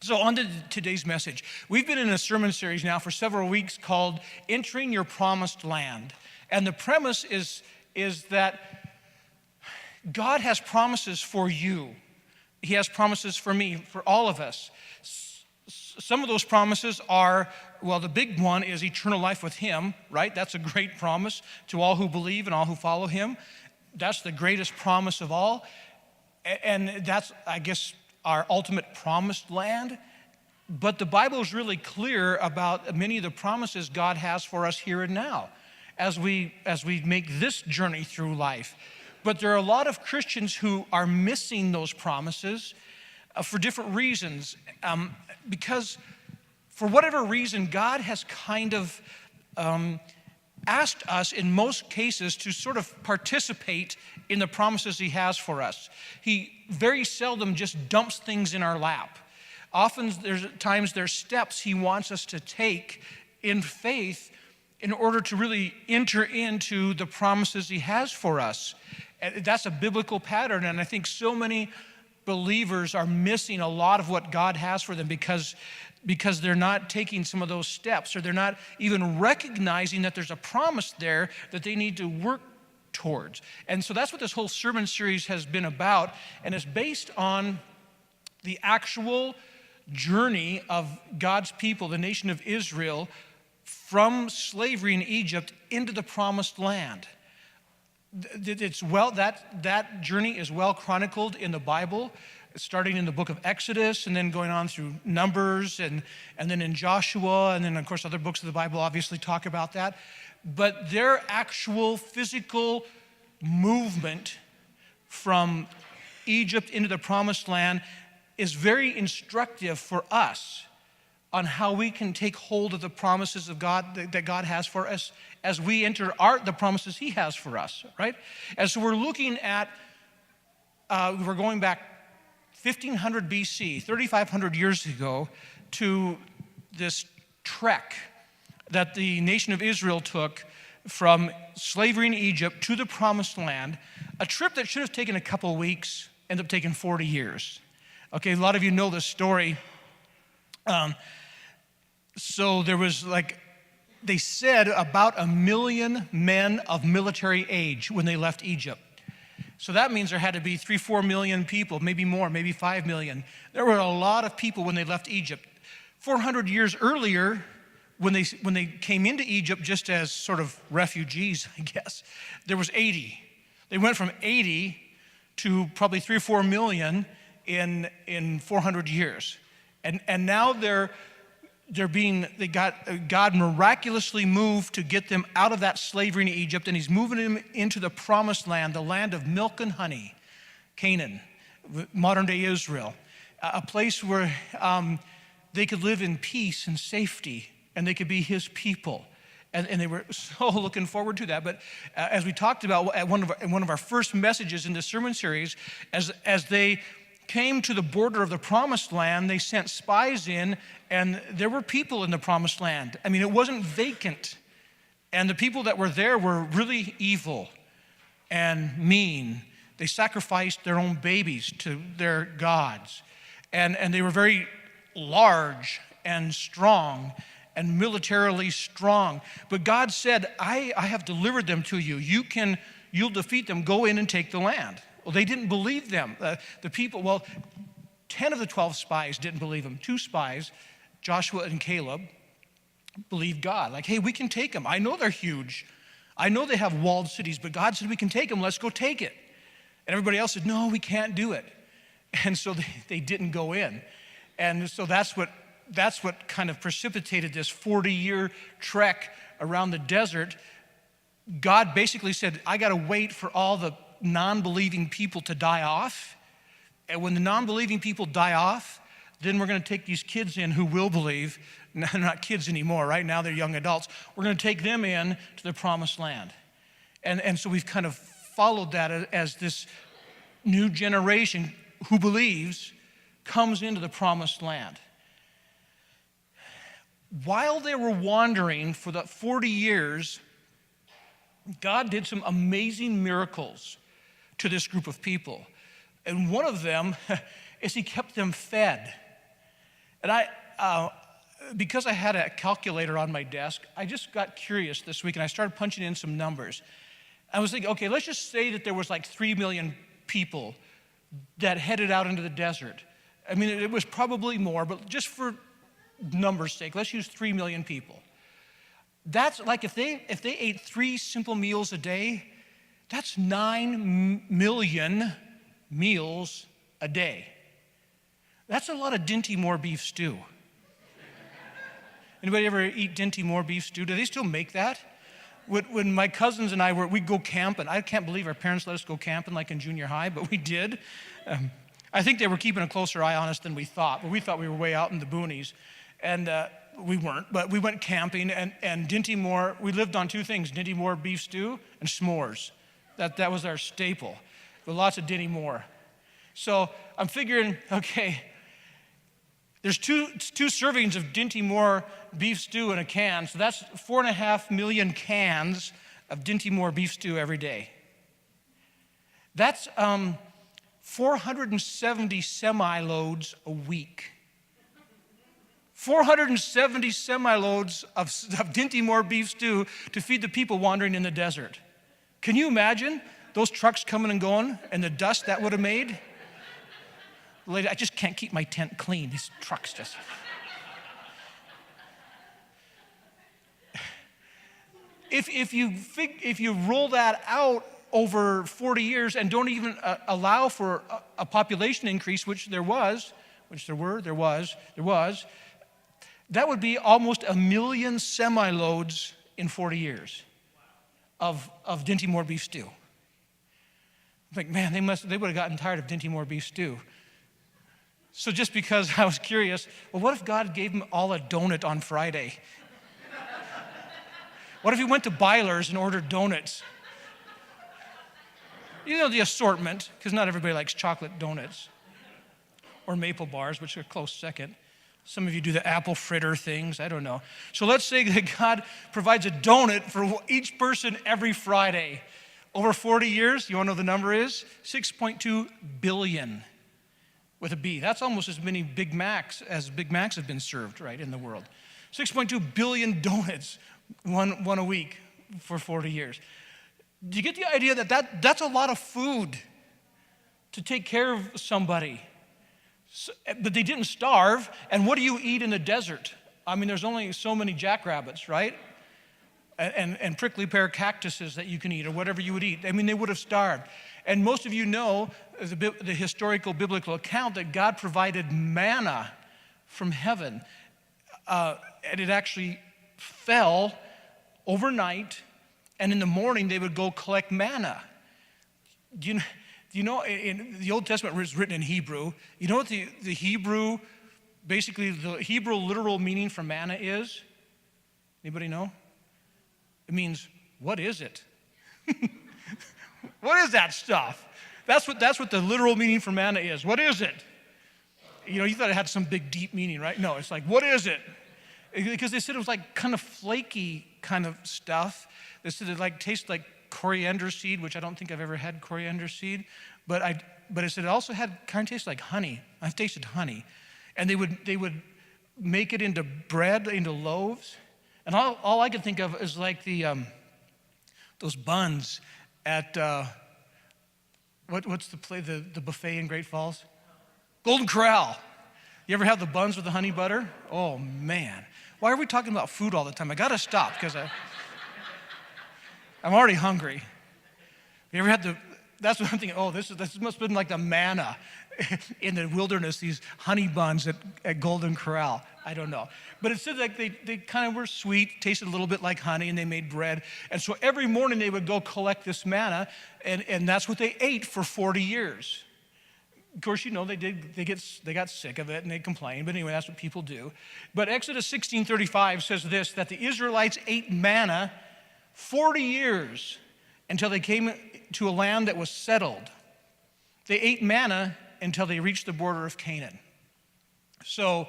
So on to today's message. We've been in a sermon series now for several weeks called Entering Your Promised Land. And the premise is that God has promises for you. He has promises for me, for all of us. Some of those promises are, well, the big one is eternal life with Him, right? That's a great promise to all who believe and all who follow Him. That's the greatest promise of all. And that's, I guess, our ultimate promised land. But the Bible is really clear about many of the promises God has for us here and now as we make this journey through life. But there are a lot of Christians who are missing those promises for different reasons. Because for whatever reason, God has kind of asked us in most cases to sort of participate in the promises He has for us. He very seldom just dumps things in our lap. Often there's steps He wants us to take in faith in order to really enter into the promises He has for us. And that's a biblical pattern, and I think so many believers are missing a lot of what God has for them because they're not taking some of those steps, or they're not even recognizing that there's a promise there that they need to work towards. And so that's what this whole sermon series has been about, and it's based on the actual journey of God's people, the nation of Israel, from slavery in Egypt into the promised land. That journey is well chronicled in the Bible, starting in the book of Exodus and then going on through Numbers and then in Joshua, and then of course other books of the Bible obviously talk about that. But their actual physical movement from Egypt into the promised land is very instructive for us on how we can take hold of the promises of God that God has for us as we enter the promises He has for us, right? And so we're looking at, we're going back 1500 BC, 3,500 years ago, to this trek that the nation of Israel took from slavery in Egypt to the promised land, a trip that should have taken a couple of weeks, ended up taking 40 years. Okay, a lot of you know this story. So there was they said about 1 million men of military age when they left Egypt. So that means there had to be 3-4 million people, maybe more, maybe 5 million. There were a lot of people when they left Egypt. 400 years earlier, when they came into Egypt just as sort of refugees, I guess, there was 80. They went from 80 to probably 3 or 4 million in 400 years. And now God miraculously moved to get them out of that slavery in Egypt, and He's moving them into the promised land, the land of milk and honey, Canaan, modern day Israel, a place where they could live in peace and safety, and they could be His people. And they were so looking forward to that. But as we talked about at one of our first messages in this sermon series, as they came to the border of the promised land, they sent spies in, and there were people in the promised land. I mean, it wasn't vacant. And the people that were there were really evil and mean. They sacrificed their own babies to their gods. And they were very large and strong and militarily strong. But God said, I have delivered them to you. You'll defeat them. Go in and take the land. Well, they didn't believe them. The people, 10 of the 12 spies didn't believe them. 2 spies, Joshua and Caleb, believed God. Hey, we can take them. I know they're huge. I know they have walled cities, but God said we can take them. Let's go take it. And everybody else said, no, we can't do it. And so they didn't go in. And so that's what kind of precipitated this 40-year trek around the desert. God basically said, I got to wait for all the non-believing people to die off. And when the non-believing people die off, then we're going to take these kids in who will believe. They're not kids anymore, right? Now they're young adults. We're going to take them in to the promised land. And so we've kind of followed that as this new generation who believes comes into the promised land. While they were wandering for the 40 years, God did some amazing miracles to this group of people. And one of them is He kept them fed. And because I had a calculator on my desk, I just got curious this week and I started punching in some numbers. I was thinking, okay, let's just say that there was like 3 million people that headed out into the desert. I mean, it was probably more, but just for numbers' sake, let's use 3 million people. That's like if they ate 3 simple meals a day, that's 9 million meals a day. That's a lot of Dinty Moore beef stew. Anybody ever eat Dinty Moore beef stew? Do they still make that? When my cousins and I we'd go camping. I can't believe our parents let us go camping like in junior high, but we did. I think they were keeping a closer eye on us than we thought, but we thought we were way out in the boonies. And we weren't, but we went camping, and Dinty Moore, we lived on 2 things, Dinty Moore beef stew and s'mores. That was our staple, with lots of Dinty Moore. So I'm figuring, okay, there's two servings of Dinty Moore beef stew in a can, so that's 4.5 million cans of Dinty Moore beef stew every day. That's 470 semi-loads a week. 470 semi-loads of Dinty Moore beef stew to feed the people wandering in the desert. Can you imagine those trucks coming and going and the dust that would have made? Lady, I just can't keep my tent clean. These trucks just... If you roll that out over 40 years and don't even allow for a population increase, which there was, that would be almost 1 million semi-loads in 40 years of Dinty Moore beef stew. I'm like, man, they would have gotten tired of Dinty Moore beef stew. So just because I was curious, well, what if God gave them all a donut on Friday? What if he went to Byler's and ordered donuts? You know, the assortment, because not everybody likes chocolate donuts. Or maple bars, which are a close second. Some of you do the apple fritter things, I don't know. So let's say that God provides a donut for each person every Friday. Over 40 years, you want to know what the number is? 6.2 billion with a B. That's almost as many Big Macs as Big Macs have been served, right, in the world. 6.2 billion donuts, one a week for 40 years. Do you get the idea that that's a lot of food to take care of somebody? So, but they didn't starve. And what do you eat in the desert? I mean, there's only so many jackrabbits, right? And prickly pear cactuses that you can eat, or whatever you would eat. I mean, they would have starved. And most of you know the historical biblical account that God provided manna from heaven. And it actually fell overnight, and in the morning they would go collect manna. Do you know, in the Old Testament was written in Hebrew. You know what the Hebrew, basically the Hebrew literal meaning for manna is? Anybody know? It means, what is it? What is that stuff? That's what the literal meaning for manna is. What is it? You know, you thought it had some big deep meaning, right? No, it's like, what is it? Because they said it was like kind of flaky kind of stuff. They said it like tastes like coriander seed, which I don't think I've ever had coriander seed, but it said it also had kind of tastes like honey. I've tasted honey, and they would make it into bread, into loaves, and all I could think of is like those buns at what's the buffet in Great Falls? Golden Corral. You ever have the buns with the honey butter? Oh man, why are we talking about food all the time? I got to stop because I'm already hungry. You ever had that's what I'm thinking, oh, this must have been like the manna in the wilderness, these honey buns at Golden Corral. I don't know. But it said like they kind of were sweet, tasted a little bit like honey, and they made bread. And so every morning they would go collect this manna, and that's what they ate for 40 years. Of course, you know, they got sick of it and they complained, but anyway, that's what people do. But Exodus 16:35 says this, that the Israelites ate manna 40 years until they came to a land that was settled. They ate manna until they reached the border of Canaan. So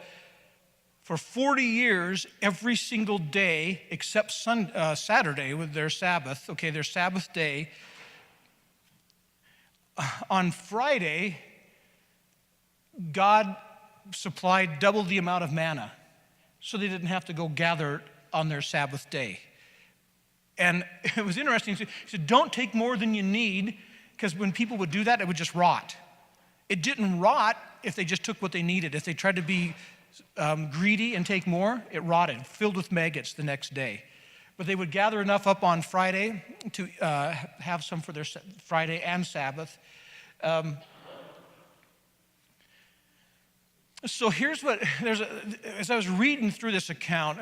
for 40 years, every single day except Saturday with their Sabbath, their Sabbath day, on Friday, God supplied double the amount of manna so they didn't have to go gather on their Sabbath day. And it was interesting. He said, don't take more than you need, because when people would do that, it would just rot. It didn't rot if they just took what they needed. If they tried to be greedy and take more, it rotted, filled with maggots the next day. But they would gather enough up on Friday to have some for their Friday and Sabbath. So here's what, as I was reading through this account,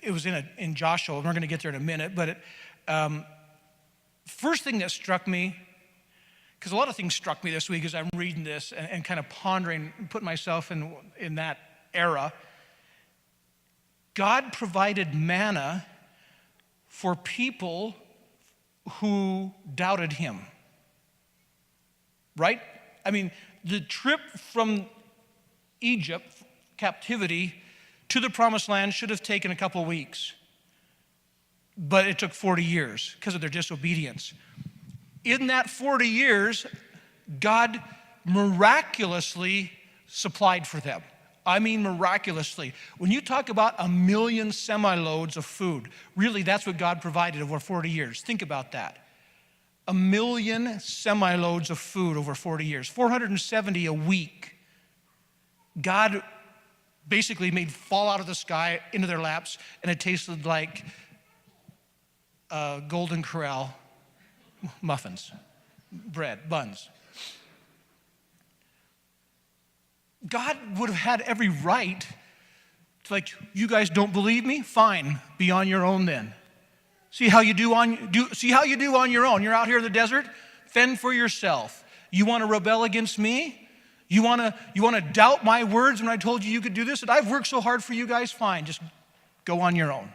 it was in Joshua, and we're going to get there in a minute, but first thing that struck me, because a lot of things struck me this week as I'm reading this and kind of pondering, putting myself in that era. God provided manna for people who doubted him, right? I mean, the trip from Egypt captivity to the promised land should have taken a couple of weeks, but it took 40 years because of their disobedience. In that 40 years, God miraculously supplied for them. I mean miraculously. When you talk about 1 million semi-loads of food, really that's what God provided over 40 years. Think about that. 1 million semi-loads of food over 40 years, 470 a week. God basically made fall out of the sky into their laps, and it tasted like Golden Corral muffins, bread, buns. God would have had every right to, like, you guys don't believe me? Fine, be on your own then. See how you do on your own. You're out here in the desert, fend for yourself. You want to rebel against me? You want to doubt my words when I told you could do this? And I've worked so hard for you guys, fine, just go on your own.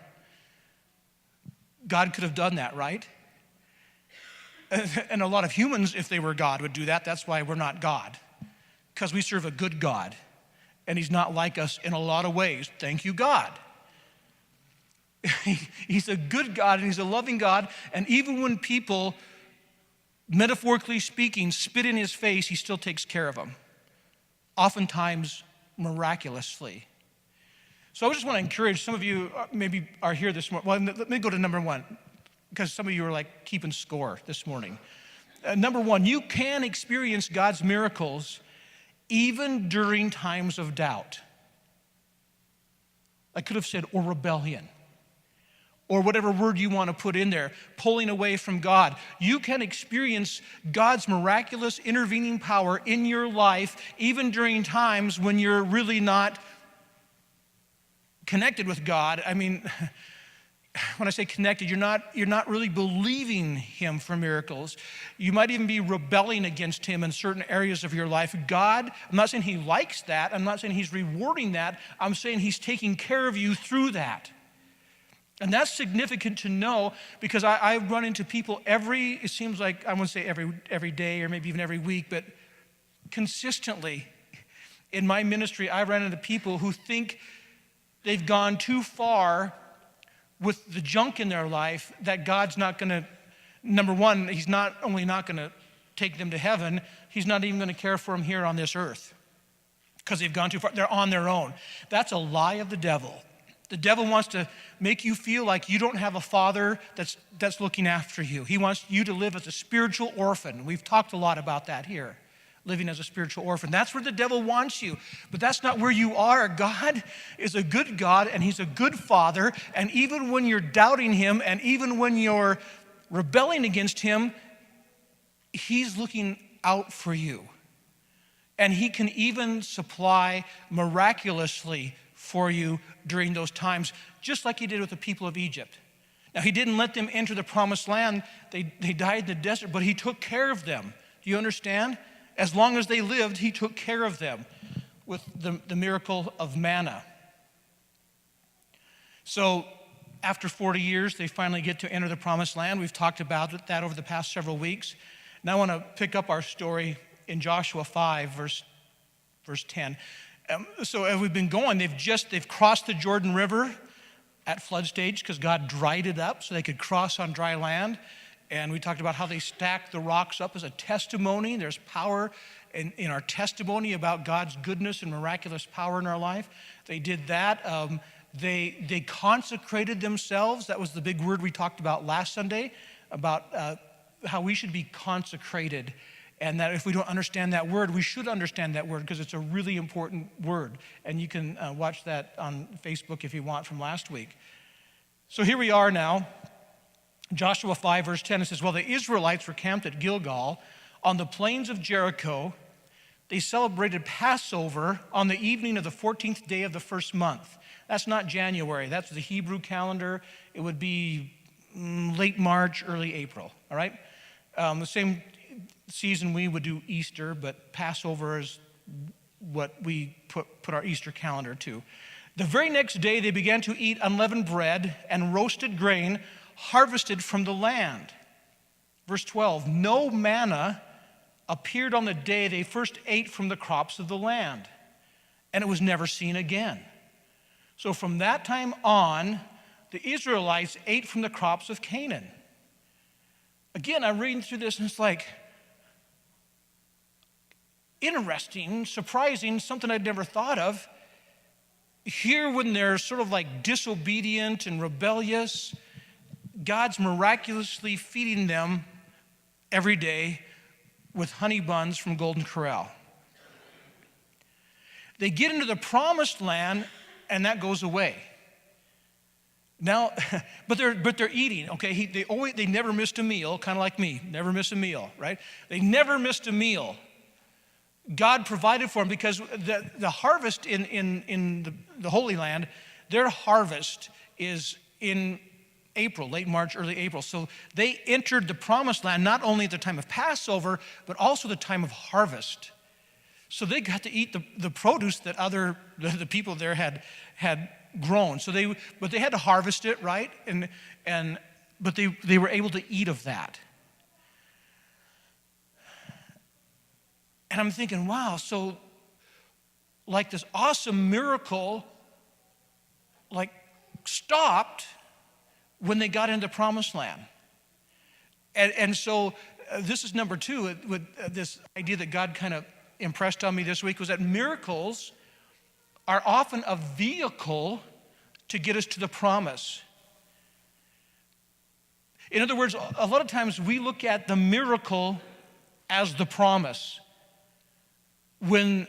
God could have done that, right? And a lot of humans, if they were God, would do that. That's why we're not God, because we serve a good God, and he's not like us in a lot of ways. Thank you, God. He's a good God, and he's a loving God, and even when people, metaphorically speaking, spit in his face, he still takes care of them. Oftentimes miraculously. So I just want to encourage some of you maybe are here this morning. Well, let me go to number one, because some of you are like keeping score this morning. Number one, you can experience God's miracles even during times of doubt. I could have said, or rebellion, or whatever word you want to put in there, pulling away from God. You can experience God's miraculous intervening power in your life, even during times when you're really not connected with God. I mean, when I say connected, you're not really believing him for miracles. You might even be rebelling against him in certain areas of your life. God, I'm not saying he likes that. I'm not saying he's rewarding that. I'm saying he's taking care of you through that. And that's significant to know, because I run into people it seems like, I wouldn't say every day or maybe even every week, but consistently in my ministry, I run into people who think they've gone too far with the junk in their life, that God's not going to, number one, he's not only not going to take them to heaven, he's not even going to care for them here on this earth because they've gone too far. They're on their own. That's a lie of the devil. The devil wants to make you feel like you don't have a father that's looking after you. He wants you to live as a spiritual orphan. We've talked a lot about that here, living as a spiritual orphan. That's where the devil wants you, but that's not where you are. God is a good God, and he's a good father, and even when you're doubting him, and even when you're rebelling against him, he's looking out for you. And he can even supply miraculously for you during those times, just like he did with the people of Egypt. Now, he didn't let them enter the promised land. They died in the desert, but he took care of them. Do you understand? As long as they lived, he took care of them with the miracle of manna. So after 40 years, they finally get to enter the promised land. We've talked about that over the past several weeks. Now I want to pick up our story in Joshua 5, verse 10. So as we've been going, they've crossed the Jordan River at flood stage because God dried it up so they could cross on dry land. And we talked about how they stacked the rocks up as a testimony. There's power in our testimony about God's goodness and miraculous power in our life. They did that. They consecrated themselves. That was the big word we talked about last Sunday, about how we should be consecrated. And that if we don't understand that word, we should understand that word because it's a really important word. And you can watch that on Facebook if you want from last week. So here we are now. Joshua 5, verse 10, it says, while the Israelites were camped at Gilgal on the plains of Jericho, they celebrated Passover on the evening of the 14th day of the first month. That's not January. That's the Hebrew calendar. It would be late March, early April, all right? The same season we would do Easter, but Passover is what we put our Easter calendar to. The very next day, they began to eat unleavened bread and roasted grain harvested from the land. Verse 12, no manna appeared on the day they first ate from the crops of the land, and it was never seen again. So from that time on, the Israelites ate from the crops of Canaan. Again, I'm reading through this, and it's like interesting, surprising, something I'd never thought of. Here, when they're sort of like disobedient and rebellious, God's miraculously feeding them every day with honey buns from Golden Corral. They get into the promised land, and that goes away. Now, but they're eating. Okay, they never missed a meal, kind of like me, never miss a meal, right? They never missed a meal. God provided for them because the harvest in the Holy Land, their harvest is in April, late March, early April. So they entered the promised land not only at the time of Passover, but also the time of harvest. So they got to eat the produce that the people there had grown. So they had to harvest it, right? But they were able to eat of that. And I'm thinking, wow, so like this awesome miracle like stopped when they got into the promised land. And so this is number two, with this idea that God kind of impressed on me this week, was that miracles are often a vehicle to get us to the promise. In other words, a lot of times we look at the miracle as the promise, when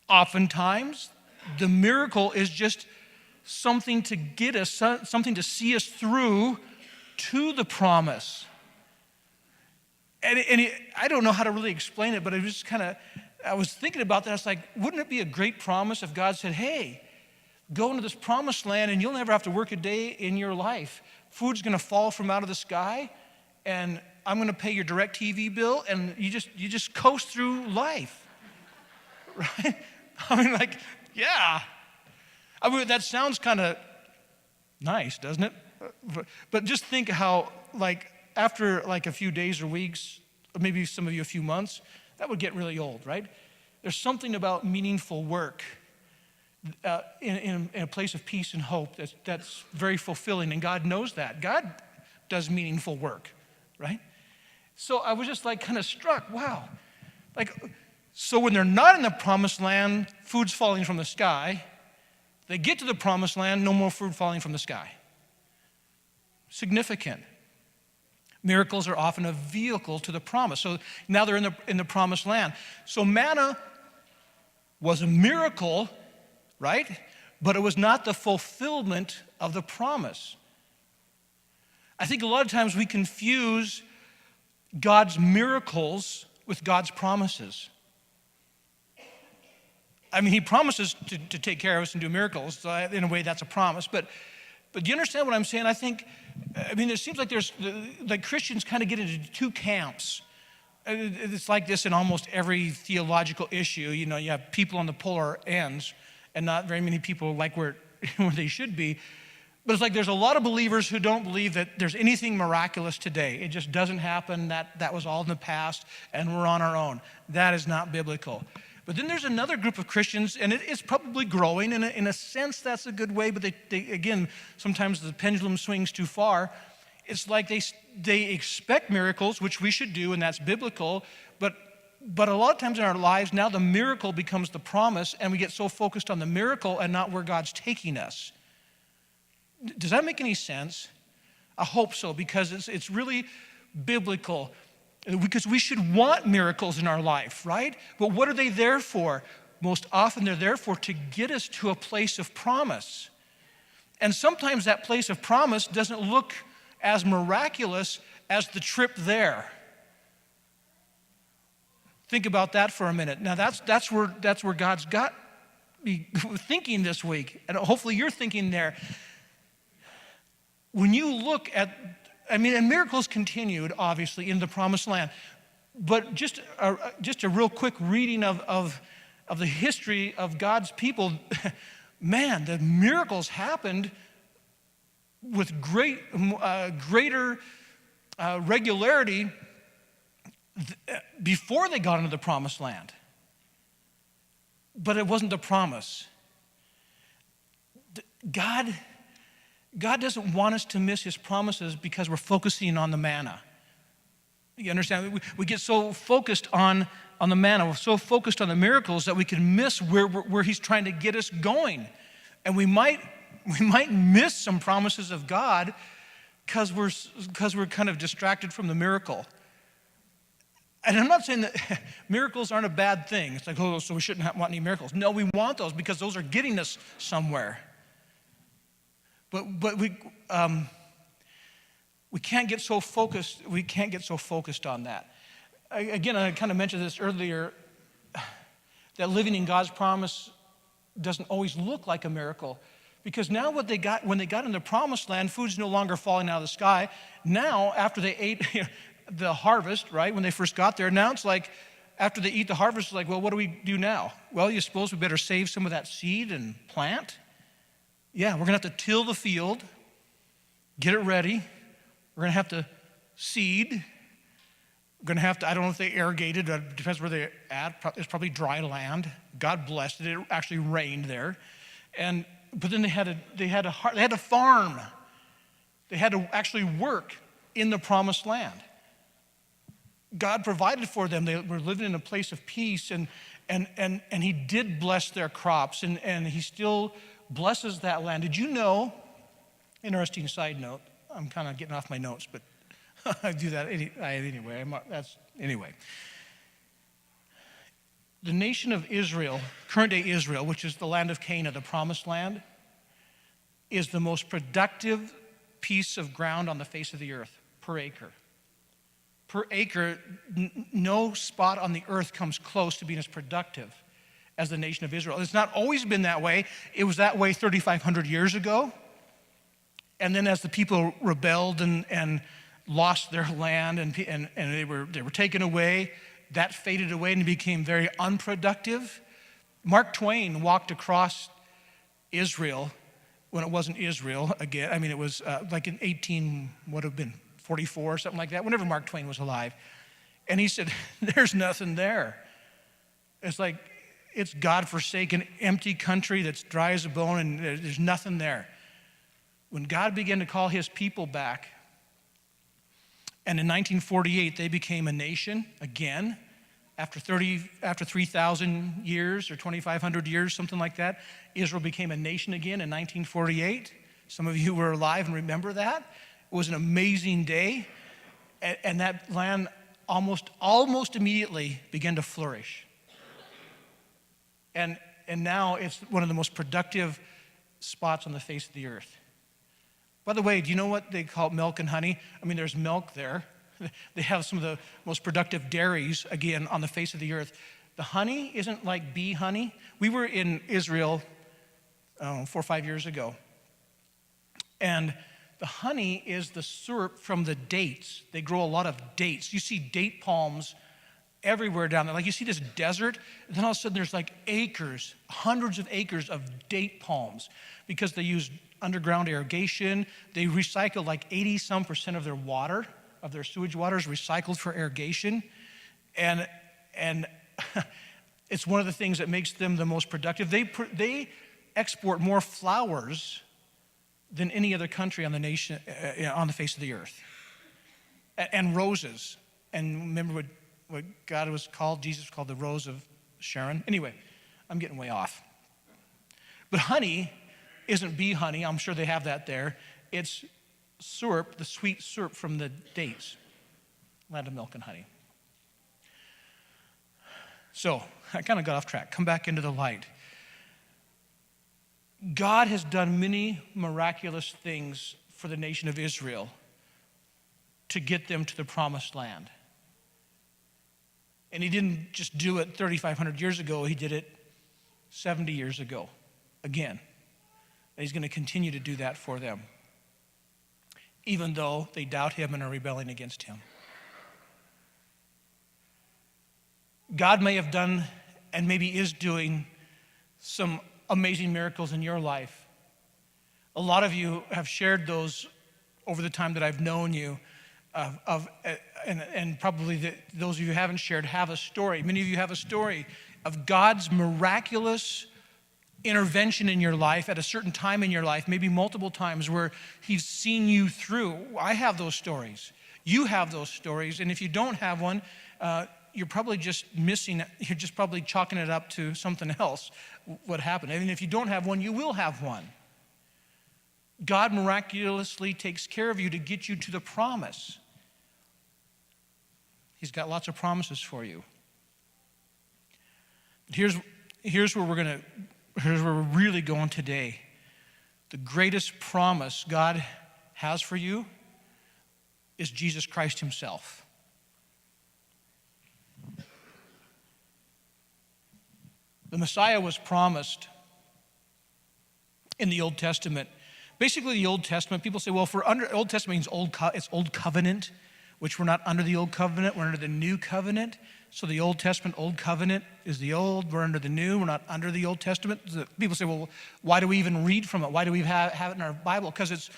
oftentimes the miracle is just something to get us, something to see us through to the promise. And I don't know how to really explain it, but it was just I was thinking about that. I was like, wouldn't it be a great promise if God said, hey, go into this promised land and you'll never have to work a day in your life. Food's going to fall from out of the sky, and I'm going to pay your DirecTV bill, and you just coast through life. Right? I mean, like, yeah. I mean, that sounds kind of nice, doesn't it? But just think how, like, after like a few days or weeks, or maybe some of you a few months, that would get really old, right? There's something about meaningful work in a place of peace and hope that's very fulfilling, and God knows that. God does meaningful work, right? So I was just like kind of struck, wow. Like, so when they're not in the promised land, food's falling from the sky. They get to the promised land, no more food falling from the sky. Significant. Miracles are often a vehicle to the promise. So now they're in the promised land. So manna was a miracle, right? But it was not the fulfillment of the promise. I think a lot of times we confuse God's miracles with God's promises. I mean, he promises to take care of us and do miracles. So in a way, that's a promise. But do you understand what I'm saying? I mean, it seems like like Christians kind of get into two camps. It's like this in almost every theological issue. You know, you have people on the polar ends and not very many people like where they should be. But it's like there's a lot of believers who don't believe that there's anything miraculous today. It just doesn't happen. That was all in the past, and we're on our own. That is not biblical. But then there's another group of Christians, and it's probably growing. In a sense, that's a good way, but they again, sometimes the pendulum swings too far. it's like they expect miracles, which we should do, and that's biblical, but a lot of times in our lives, now the miracle becomes the promise, and we get so focused on the miracle and not where God's taking us. Does that make any sense? I hope so, because it's really biblical. Because we should want miracles in our life, right? But what are they there for? Most often they're there for to get us to a place of promise. And sometimes that place of promise doesn't look as miraculous as the trip there. Think about that for a minute. Now that's where God's got me thinking this week. And hopefully you're thinking there. When you look at, and miracles continued, obviously, in the promised land. But just a real quick reading of the history of God's people, man, the miracles happened with greater regularity before they got into the promised land. But it wasn't the promise. God doesn't want us to miss his promises because we're focusing on the manna. You understand? We get so focused on the manna, we're so focused on the miracles that we can miss where he's trying to get us going. And we might miss some promises of God because we're kind of distracted from the miracle. And I'm not saying that miracles aren't a bad thing. It's like, oh, so we shouldn't want any miracles. No, we want those because those are getting us somewhere. But we can't get so focused. We can't get so focused on that. Again, I kind of mentioned this earlier, that living in God's promise doesn't always look like a miracle. Because now when they got in the promised land, food's no longer falling out of the sky. Now, after they ate the harvest, right, when they first got there, now it's like, after they eat the harvest, it's like, well, what do we do now? Well, you suppose we better save some of that seed and plant? Yeah, we're going to have to till the field, get it ready. We're going to have to seed. We're going to have to, I don't know if they irrigated, it depends where they're at. It's probably dry land. God blessed it. It actually rained there. But then they had to farm. They had to actually work in the promised land. God provided for them. They were living in a place of peace, and he did bless their crops, and he still blesses that land. Did you know, interesting side note, I'm kind of getting off my notes, but I do that anyway. Anyway. The nation of Israel, current day Israel, which is the land of Canaan, the promised land, is the most productive piece of ground on the face of the earth per acre. Per acre, no spot on the earth comes close to being as productive as the nation of Israel. It's not always been that way. It was that way 3,500 years ago. And then as the people rebelled and lost their land and they were taken away, that faded away and became very unproductive. Mark Twain walked across Israel when it wasn't Israel again. It was like in 44 or something like that, whenever Mark Twain was alive. And he said, there's nothing there. It's like, it's God-forsaken, empty country that's dry as a bone, and there's nothing there. When God began to call his people back, and in 1948, they became a nation again, after 3,000 years or 2,500 years, something like that, Israel became a nation again in 1948. Some of you were alive and remember that. It was an amazing day, and that land almost immediately began to flourish. And now it's one of the most productive spots on the face of the earth. By the way, do you know what they call milk and honey? There's milk there. They have some of the most productive dairies, again, on the face of the earth. The honey isn't like bee honey. We were in Israel 4 or 5 years ago. And the honey is the syrup from the dates. They grow a lot of dates. You see date palms everywhere down there. Like you see this desert, and then all of a sudden there's like acres, hundreds of acres of date palms because they use underground irrigation. They recycle like 80% of their water, of their sewage water is recycled for irrigation. And it's one of the things that makes them the most productive. They export more flowers than any other country on the face of the earth. And roses. And remember what God was called? Jesus was called the Rose of Sharon. Anyway, I'm getting way off. But honey isn't bee honey. I'm sure they have that there. It's syrup, the sweet syrup from the dates. Land of milk and honey. So, I kind of got off track. Come back into the light. God has done many miraculous things for the nation of Israel to get them to the promised land. And he didn't just do it 3,500 years ago. He did it 70 years ago again. And he's going to continue to do that for them, even though they doubt him and are rebelling against him. God may have done and maybe is doing some amazing miracles in your life. A lot of you have shared those over the time that I've known you, and probably those of you who haven't shared have a story. Many of you have a story of God's miraculous intervention in your life at a certain time in your life, maybe multiple times, where he's seen you through. I have those stories. You have those stories, and if you don't have one, you're probably just missing it. You're just probably chalking it up to something else, what happened. And if you don't have one, you will have one. God miraculously takes care of you to get you to the promise. He's got lots of promises for you. Here's where we're really going today. The greatest promise God has for you is Jesus Christ himself. The Messiah was promised in the Old Testament. Basically, the Old Testament, people say, well, Old Testament means it's Old Covenant, which we're not under the Old Covenant, we're under the New Covenant. So the Old Testament, Old Covenant is the Old, we're under the New, we're not under the Old Testament. People say, well, why do we even read from it? Why do we have it in our Bible? Because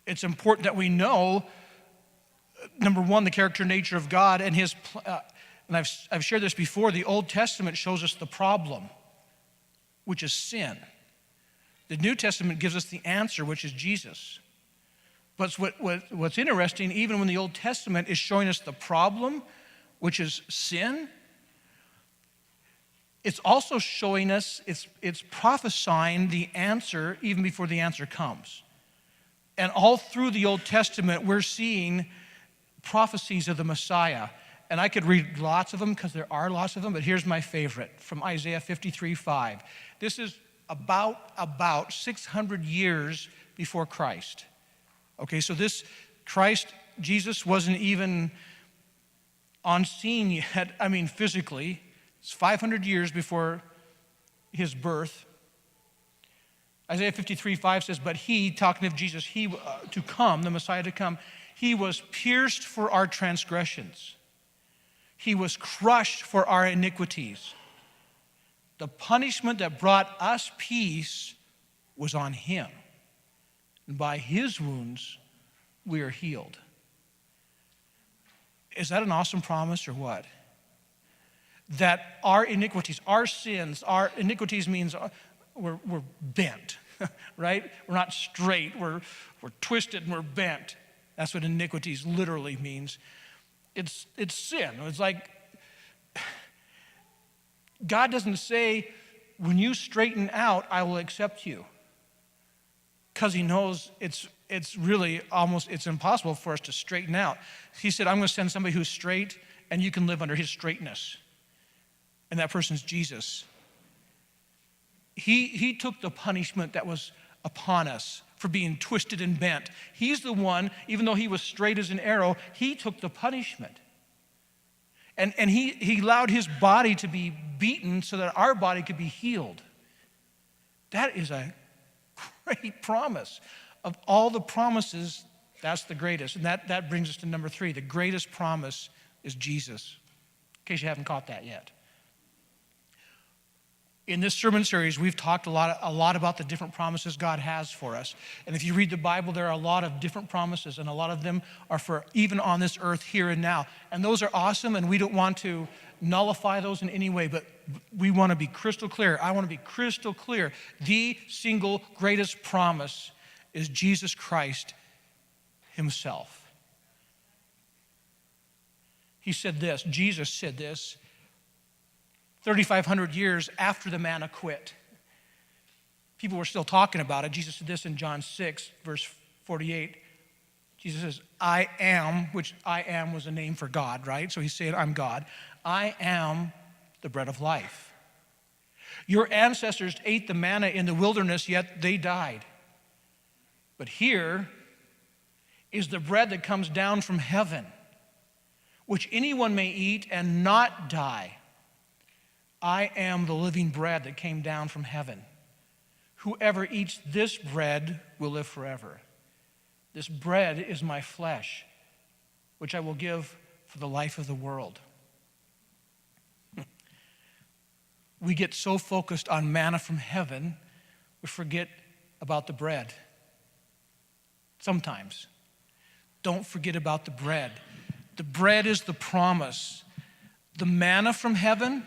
it's important that we know, number one, the character and nature of God and his and I've shared this before, the Old Testament shows us the problem, which is sin. The New Testament gives us the answer, which is Jesus. But what's interesting, even when the Old Testament is showing us the problem, which is sin, it's also showing us, it's prophesying the answer even before the answer comes. And all through the Old Testament, we're seeing prophecies of the Messiah. And I could read lots of them because there are lots of them, but here's my favorite from Isaiah 53:5. This is about 600 years before Christ. Okay, so Jesus wasn't even on scene yet, physically. It's 500 years before his birth. Isaiah 53:5 says, but he, talking of Jesus, to come, the Messiah to come, he was pierced for our transgressions. He was crushed for our iniquities. The punishment that brought us peace was on him. And by his wounds, we are healed. Is that an awesome promise or what? That our iniquities, our sins, our iniquities means we're bent, right? We're not straight, we're twisted and we're bent. That's what iniquities literally means. It's sin. It's like, God doesn't say, when you straighten out, I will accept you. Because he knows it's really it's impossible for us to straighten out. He said, I'm going to send somebody who's straight and you can live under his straightness. And that person's Jesus. He took the punishment that was upon us for being twisted and bent. He's the one, even though he was straight as an arrow, he took the punishment. And he allowed his body to be beaten so that our body could be healed. That is a great promise. Of all the promises, that's the greatest. And that brings us to number 3. The greatest promise is Jesus, in case you haven't caught that yet. In this sermon series, we've talked a lot about the different promises God has for us. And if you read the Bible, there are a lot of different promises, and a lot of them are for even on this earth here and now. And those are awesome, and we don't want to nullify those in any way, but we want to be crystal clear. I want to be crystal clear. The single greatest promise is Jesus Christ himself. He said this, Jesus said this 3,500 years after the manna quit. People were still talking about it. Jesus said this in John 6, verse 48. Jesus says, I am, which I am was a name for God, right? So he's saying, I'm God. I am the bread of life. Your ancestors ate the manna in the wilderness, yet they died. But here is the bread that comes down from heaven, which anyone may eat and not die. I am the living bread that came down from heaven. Whoever eats this bread will live forever. This bread is my flesh, which I will give for the life of the world. We get so focused on manna from heaven, we forget about the bread. Sometimes. Don't forget about the bread. The bread is the promise. The manna from heaven,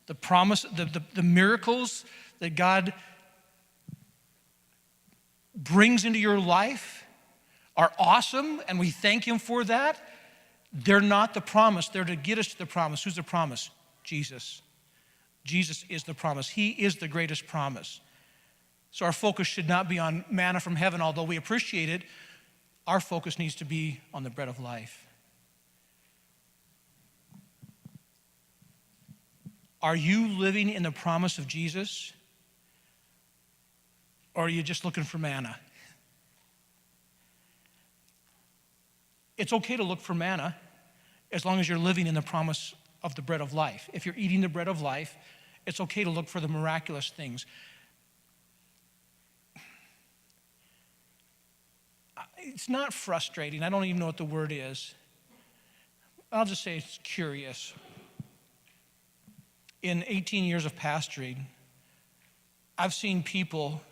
the promise, the miracles that God brings into your life are awesome, and we thank him for that. They're not the promise. They're to get us to the promise. Who's the promise? Jesus. Jesus is the promise. He is the greatest promise. So our focus should not be on manna from heaven, although we appreciate it. Our focus needs to be on the bread of life. Are you living in the promise of Jesus? Or are you just looking for manna? It's okay to look for manna as long as you're living in the promise of the bread of life. If you're eating the bread of life, it's okay to look for the miraculous things. It's not frustrating. I don't even know what the word is. I'll just say it's curious. In 18 years of pastoring, I've seen people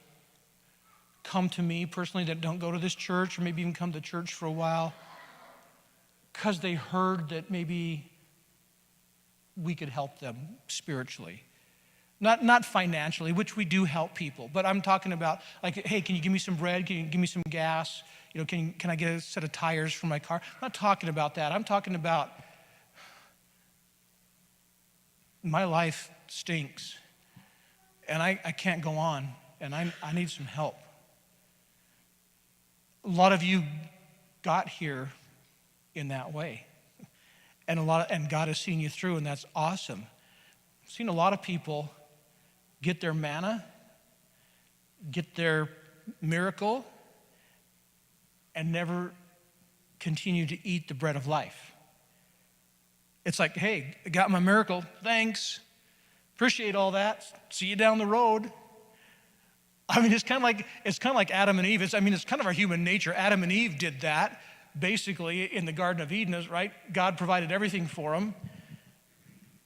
come to me personally that don't go to this church or maybe even come to church for a while because they heard that maybe we could help them spiritually. Not financially, which we do help people, but I'm talking about like, hey, can you give me some bread? Can you give me some gas? You know, can I get a set of tires for my car? I'm not talking about that. I'm talking about my life stinks and I can't go on and I need some help. A lot of you got here in that way. And God has seen you through, and that's awesome. I've seen a lot of people get their manna, get their miracle, and never continue to eat the bread of life. It's like, hey, I got my miracle, thanks. Appreciate all that. See you down the road. I mean, it's kind of like Adam and Eve. It's kind of our human nature. Adam and Eve did that. Basically, in the Garden of Eden, right? God provided everything for them.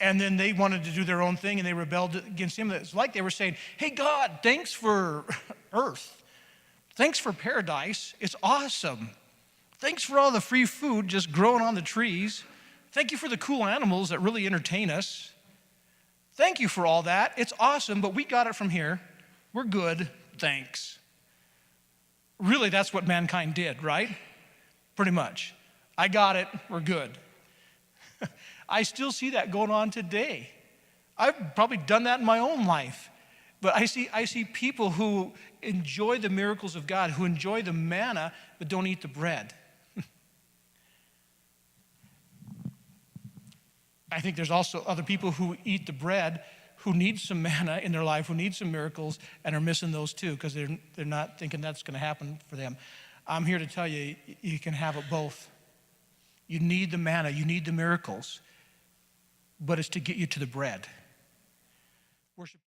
And then they wanted to do their own thing, and they rebelled against him. It's like they were saying, hey, God, thanks for earth. Thanks for paradise. It's awesome. Thanks for all the free food just growing on the trees. Thank you for the cool animals that really entertain us. Thank you for all that. It's awesome, but we got it from here. We're good. Thanks. Really, that's what mankind did, right? Pretty much. I got it. We're good. I still see that going on today. I've probably done that in my own life. But I see people who enjoy the miracles of God, who enjoy the manna, but don't eat the bread. I think there's also other people who eat the bread, who need some manna in their life, who need some miracles, and are missing those too, because they're not thinking that's going to happen for them. I'm here to tell you, you can have it both. You need the manna, you need the miracles, but it's to get you to the bread. Worship.